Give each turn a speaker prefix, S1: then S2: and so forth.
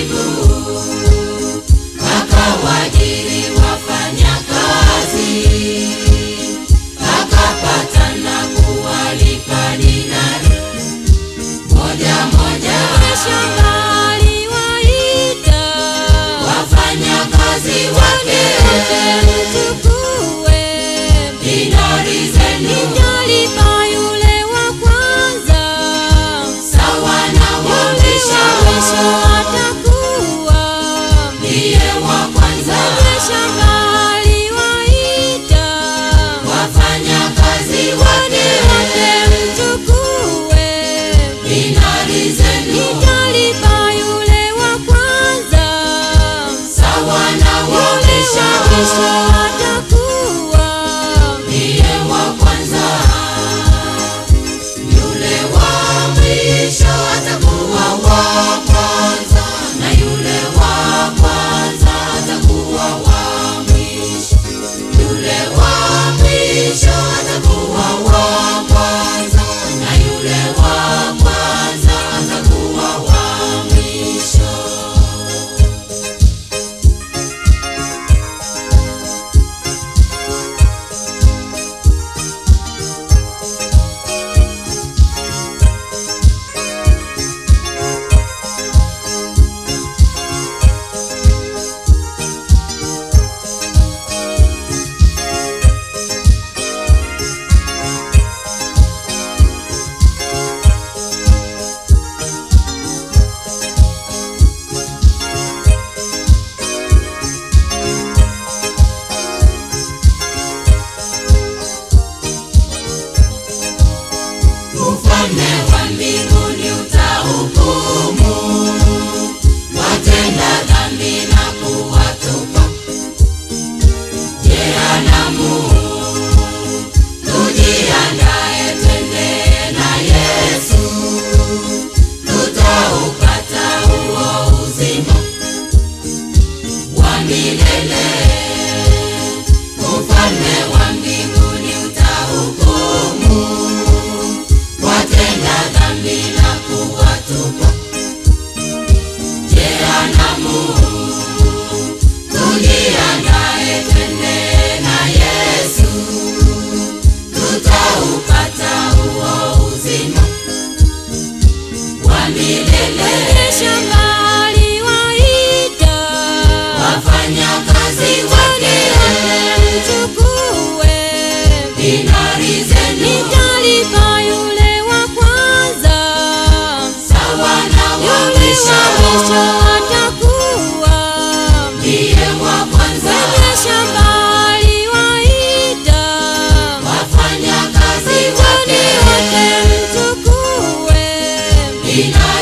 S1: karibu, akawajiri wafanyakazi, akapata na kuwalipa dinari moja moja.
S2: Shamba aliwaita
S1: wafanyakazi wake,
S2: mchukue
S1: dinari zenu,
S2: nitalipa yule wa kwanza
S1: sawa na mwisho
S2: atakuwa
S1: ndiye wa kwanza.
S2: Shamba aliwaita
S1: wafanyakazi wake,
S2: mchukue
S1: dinari zenu,
S2: nitalipa yule wa kwanza
S1: sawa na mwisho
S2: atakuwa
S1: ndiye wa kwanza. Yule wa mwisho atakuwa wa kwanza, na yule wa kwanza atakuwa wa mwisho. Yule wa mwisho atakuwa wa kwanza, na yule wa kwanza atakuwa wa mwisho. Ufalme wa mbinguni utahukumu watenda dhambi na kuwatupa jehanamu. Tujiandae twende na Yesu, tutaupata huo uzima wa milele. Ufalme wa mbinguni utahukumu watenda dhambi na kuwatupa jehanamu. Tujiandae twende na Yesu, tutaupata huo uzima wa milele.
S2: Shamba aliwaita
S1: wafanyakazi wake,
S2: mchukue
S1: dinari zenu,
S2: nitalipa yule wa kwanza
S1: sawa na wa mwisho
S2: atakuwa
S1: ndiye wa kwanza.
S2: shamba aliwaita
S1: wafanyakazi wake,
S2: mchukue
S1: dinari